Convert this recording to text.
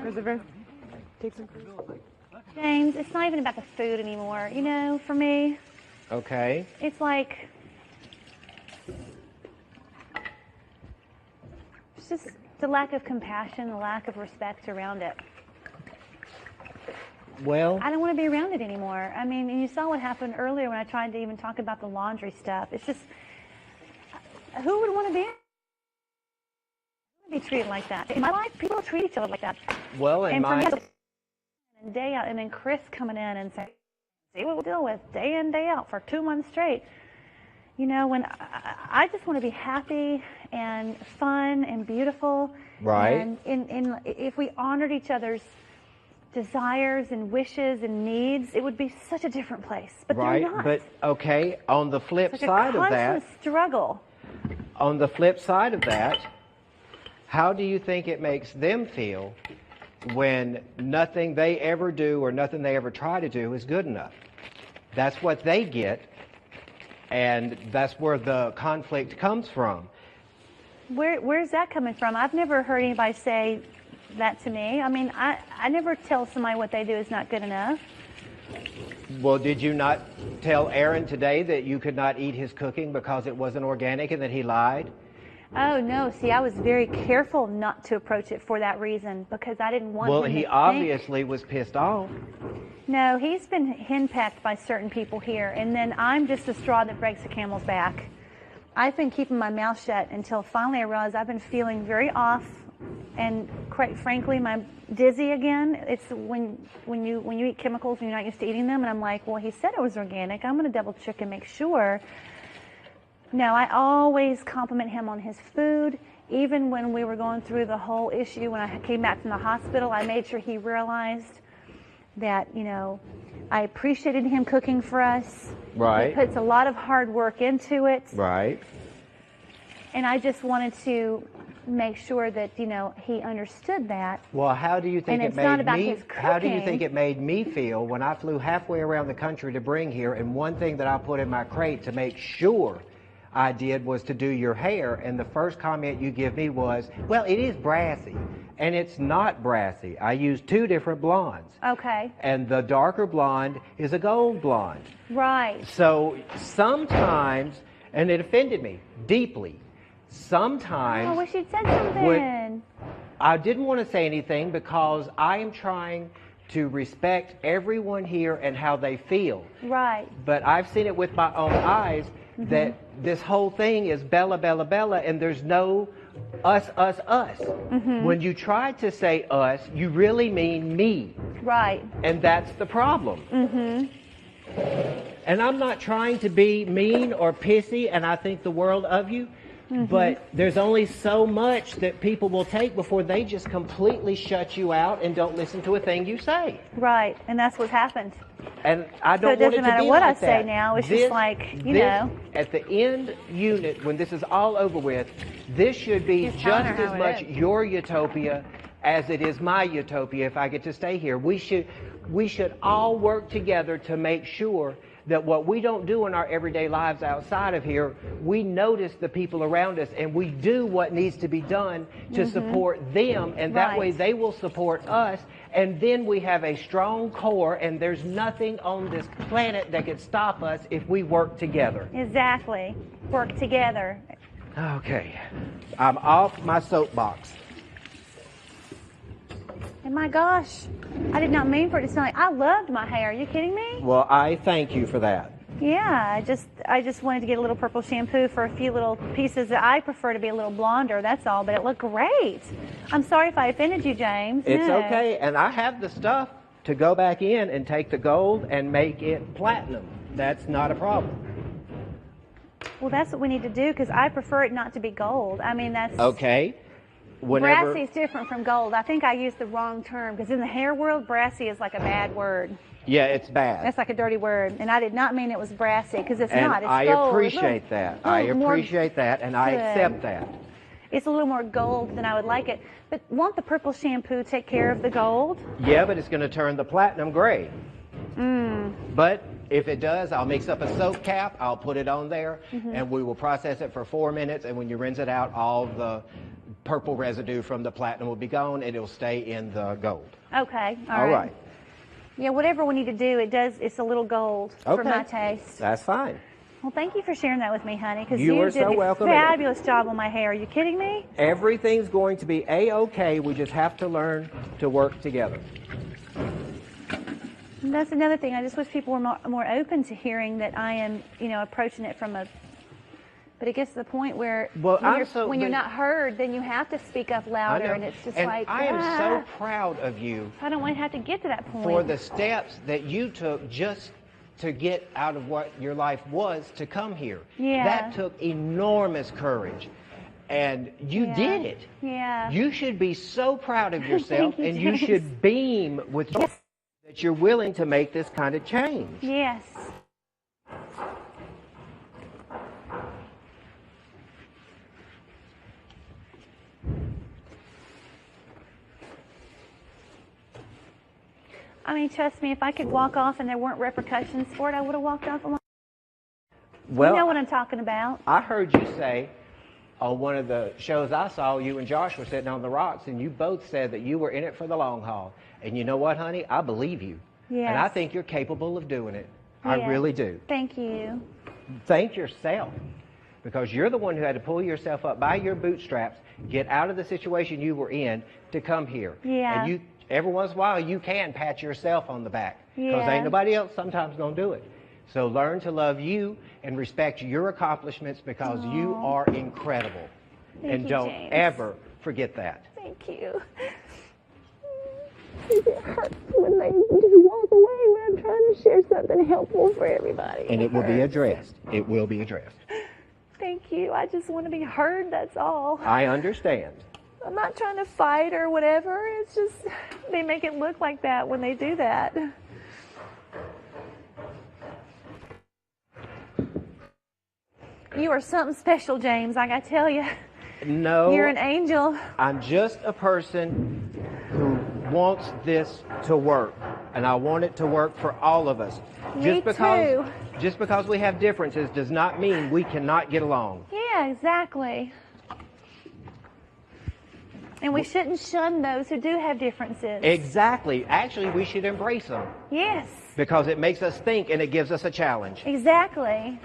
Elizabeth, take some. James, it's not even about the food anymore. You know, for me, Okay. it's like, it's just the lack of compassion, the lack of respect around it. Well, I don't want to be around it anymore. I mean, and you saw what happened earlier when I tried to even talk about the laundry stuff. It's just, who would want to be treated like that? In my life, people treat each other like that. well, in And for my me, day out, and then Chris coming in and saying, see what we'll deal with day in, day out for 2 months straight. You know, when I just want to be happy and fun and beautiful. Right. And if we honored each other's desires and wishes and needs, it would be such a different place. But right, they're not. but okay, on the flip It's side a of that, constant struggle. on the flip side of that, how do you think it makes them feel when nothing they ever do or nothing they ever try to do is good enough? That's what they get, and that's where the conflict comes from. Where's that coming from? I've never heard anybody say that to me. I mean, I never tell somebody what they do is not good enough. Well, did you not tell Aaron today that you could not eat his cooking because it wasn't organic and that he lied? Oh, no. See, I was very careful not to approach it for that reason because I didn't want Well, him to he think. obviously was pissed off. No, he's been henpecked by certain people here, and then I'm just the straw that breaks the camel's back. I've been keeping my mouth shut until finally I realized I've been feeling very off and, quite frankly, I'm dizzy again. It's when you eat chemicals and you're not used to eating them, and I'm like, well, he said it was organic. I'm going to double check and make sure. No, I always compliment him on his food. Even when we were going through the whole issue, when I came back from the hospital, I made sure he realized that, you know, I appreciated him cooking for us. Right. He puts a lot of hard work into it. Right. And I just wanted to make sure that, you know, he understood that. Well, how do you think And it it's not made about me? his How do you cooking. think it made me feel when I flew halfway around the country to bring here, and one thing that I put in my crate to make sure I did was to do your hair, and the first comment you give me was, well, it is brassy. And it's not brassy. I used 2 different blondes. Okay. And the darker blonde is a gold blonde. Right. So sometimes, and it offended me deeply, sometimes Oh, I wish you'd said something. I didn't want to say anything because I am trying to respect everyone here and how they feel. Right. But I've seen it with my own eyes that this whole thing is Bella, Bella, Bella, and there's no us, us, us. When you try to say us, you really mean me. Right. And that's the problem. And I'm not trying to be mean or pissy, and I think the world of you. But there's only so much that people will take before they just completely shut you out and don't listen to a thing you say. Right. And that's what happened. And I So don't it want it doesn't to matter be what like I say that. now. It's just like, you this, know. At the end unit, when this is all over with, this should be He's telling just her as how it much is. your utopia as it is my utopia if I get to stay here. We should all work together to make sure that what we don't do in our everyday lives outside of here, we notice the people around us and we do what needs to be done to support them, and that way Right. they will support us, and then we have a strong core, and there's nothing on this planet that could stop us if we work together. Exactly. Work together. Okay, I'm off my soapbox. And my gosh, I did not mean for it to sound like I loved my hair. Are you kidding me? Well, I thank you for that. Yeah, I just wanted to get a little purple shampoo for a few little pieces that I prefer to be a little blonder, that's all, but it looked great. I'm sorry if I offended you, James. It's No. okay, and I have the stuff to go back in and take the gold and make it platinum. That's not a problem. Well, that's what we need to do because I prefer it not to be gold. I mean, that's... Okay. Whenever, Brassy is different from gold. I think I used the wrong term because in the hair world, brassy is like a bad word. yeah, it's bad. That's like a dirty word. And I did not mean it was brassy because it's And not. It's I gold. appreciate that. I appreciate that, and I Good. accept that. It's a little more gold than I would like it. But won't the purple shampoo take care of the gold? Yeah, but it's going to turn the platinum gray. But if it does, I'll mix up a soap cap, I'll put it on there, and we will process it for 4 minutes, and when you rinse it out, all the purple residue from the platinum will be gone, and it'll stay in the gold. Okay. All right. Yeah, whatever we need to do, it's a little gold for my taste. That's fine. Well, thank you for sharing that with me, honey, because You you are did so a welcome. fabulous job on my hair. Are you kidding me? Everything's going to be A-okay. We just have to learn to work together. And that's another thing. I just wish people were more open to hearing that I am, approaching it from a... But it gets to the point where when you're not heard, then you have to speak up louder, and it's just like... I am so proud of you. I don't want to have to get to that point. For the steps that you took just to get out of what your life was to come here. Yeah. That took enormous courage. And you did it. Yeah. You should be so proud of yourself, you, and you should beam with joy that you're willing to make this kind of change. Yes. I mean, trust me, if I could walk off and there weren't repercussions for it, I would have walked off a long time. Well, you know what I'm talking about. I heard you say on one of the shows I saw, you and Josh were sitting on the rocks, and you both said that you were in it for the long haul. And you know what, honey? I believe you. Yes. And I think you're capable of doing it. Yes. I really do. Thank you. Thank yourself, because you're the one who had to pull yourself up by your bootstraps, get out of the situation you were in to come here. Yeah. And every once in a while, you can pat yourself on the back, because Yeah. ain't nobody else sometimes going to do it. So learn to love you and respect your accomplishments, because you are incredible. Thank and you, don't James. ever forget that. Thank you. It hurts when they just walk away when I'm trying to share something helpful for everybody. And it will be addressed. It will be addressed. Thank you. I just want to be heard, that's all. I understand. I'm not trying to fight or whatever. It's just they make it look like that when they do that. You are something special, James, I gotta tell you. No. You're an angel. I'm just a person who wants this to work, and I want it to work for all of us. Me too. Just because we have differences does not mean we cannot get along. Yeah, exactly. And we shouldn't shun those who do have differences. Exactly. Actually, we should embrace them, Yes, because it makes us think and it gives us a challenge. exactly.